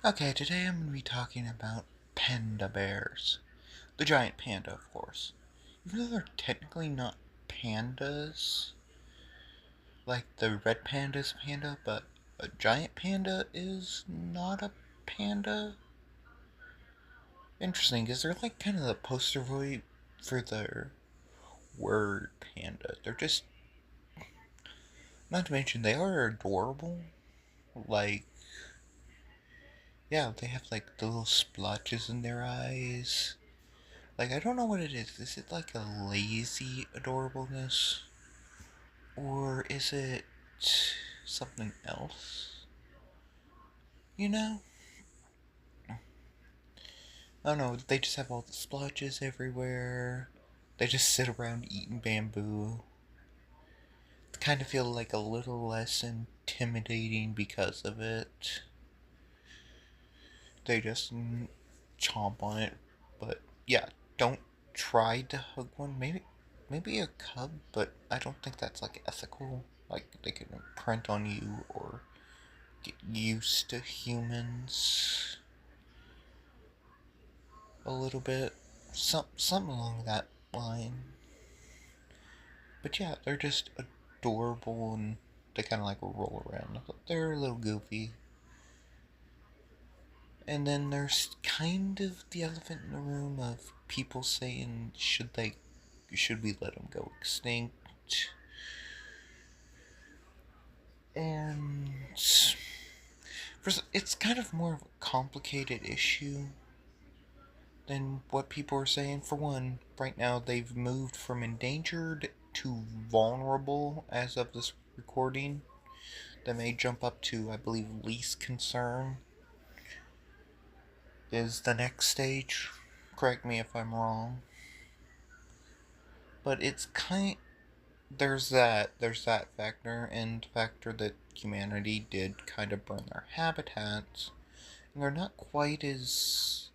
Okay, today I'm going to be talking about panda bears. The giant panda, of course. Even though they're technically not pandas, like the red panda is a panda, but a giant panda is not a panda. Interesting, because they're like kind of the poster boy for the word panda. They're just, not to mention, they are adorable. Like, yeah, they have like the little splotches in their eyes. Like, I don't know what it is. Is it like a lazy adorableness? Or is it something else? You know? I don't know. They just have all the splotches everywhere. They just sit around eating bamboo. Kind of feel like a little less intimidating because of it. They just chomp on it. But yeah, don't try to hug one. Maybe a cub, but I don't think that's like ethical. Like they could imprint on you or get used to humans a little bit. Something along that line. But yeah, they're just adorable and they kind of like roll around. They're a little goofy. And then there's kind of the elephant in the room of people saying, should we let them go extinct? And it's kind of more of a complicated issue than what people are saying. For one, right now they've moved from endangered to vulnerable as of this recording. That may jump up to, I believe, least concern is the next stage. Correct me if I'm wrong. But it's there's that factor, and the factor that humanity did kind of burn their habitats, and they're not quite as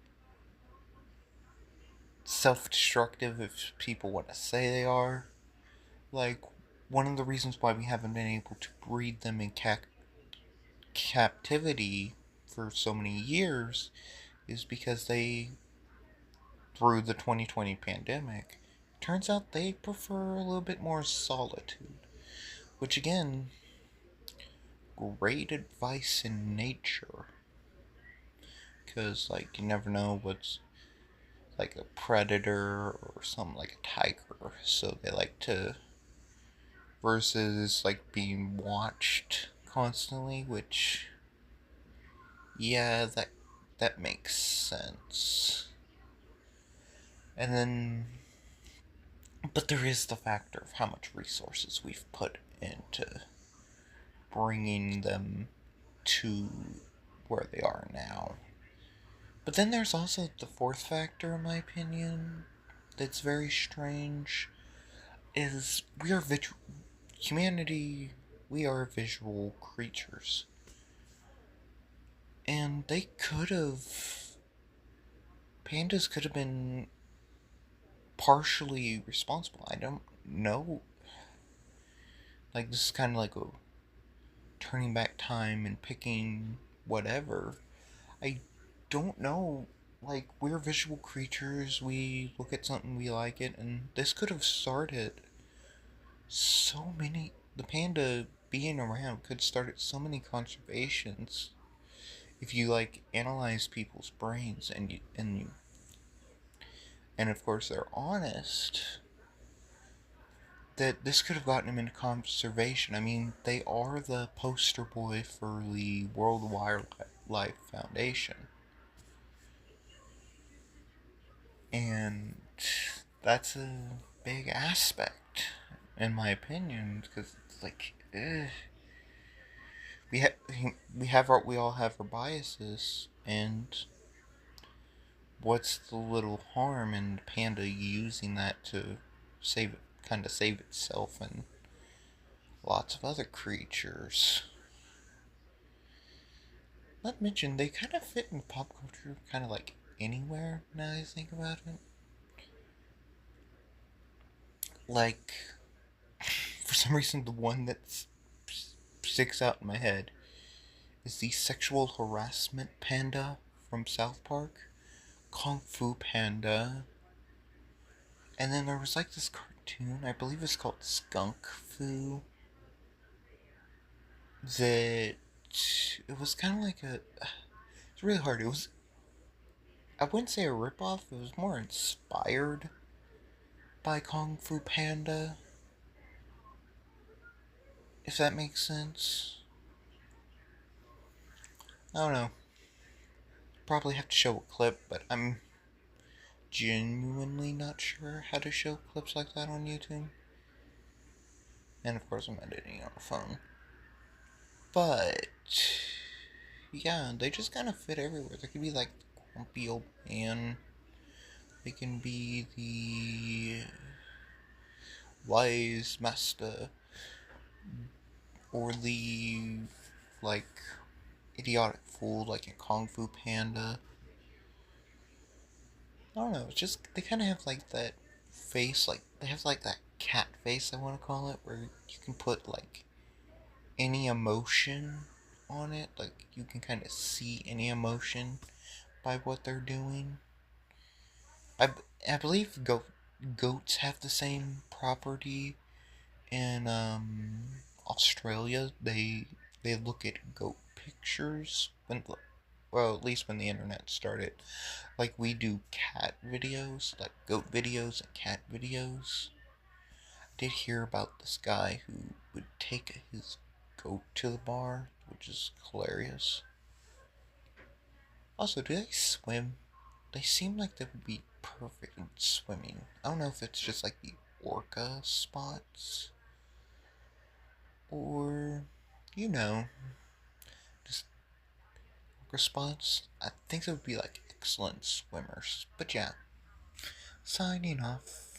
self-destructive if people want to say they are. Like, one of the reasons why we haven't been able to breed them in captivity for so many years is because through the 2020 pandemic, turns out they prefer a little bit more solitude. Which, again, great advice in nature. Because, like, you never know what's like a predator or something like a tiger. So they like to, versus like being watched constantly, which, yeah, that makes sense. And then, but there is the factor of how much resources we've put into bringing them to where they are now. But then there's also the fourth factor, in my opinion, that's very strange, is humanity, we are visual creatures. And pandas could have been partially responsible. I don't know. Like, this is kind of like a turning back time and picking whatever. I don't know. Like, we're visual creatures, we look at something, we like it, and this could have started the panda being around could start so many conservations if you, like, analyze people's brains and of course they're honest, that this could have gotten them into conservation. I mean, they are the poster boy for the World Wildlife Foundation. And that's a big aspect, in my opinion, because it's like, we we all have our biases, and what's the little harm in the panda using that to save itself and lots of other creatures? Not to mention, they kind of fit in pop culture, kind of like anywhere. Now that I think about it, like, for some reason, the one that sticks out in my head is the sexual harassment panda from South Park, Kung Fu Panda, and then there was like this cartoon, I believe it's called Skunk Fu, that it was kind of like a. It's really hard. It was. I wouldn't say a ripoff, it was more inspired by Kung Fu Panda, if that makes sense. I don't know. Probably have to show a clip, but I'm genuinely not sure how to show clips like that on YouTube. And of course, I'm editing on a phone. But yeah, they just kind of fit everywhere. They could be like the grumpy old man. They can be the wise master, or the like idiotic fool like in Kung Fu Panda. I don't know. It's just they kind of have like that face, like they have like that cat face, I want to call it, where you can put like any emotion on it. Like you can kind of see any emotion by what they're doing. I, I believe goats have the same property in Australia. They look at goat pictures when, well, at least when the internet started. Like we do cat videos, like goat videos and cat videos. I did hear about this guy who would take his goat to the bar, which is hilarious. Also, do they swim? They seem like they would be perfect in swimming. I don't know if it's just like the orca spots, or, you know, just orca spots. I think they would be like excellent swimmers. But yeah, signing off.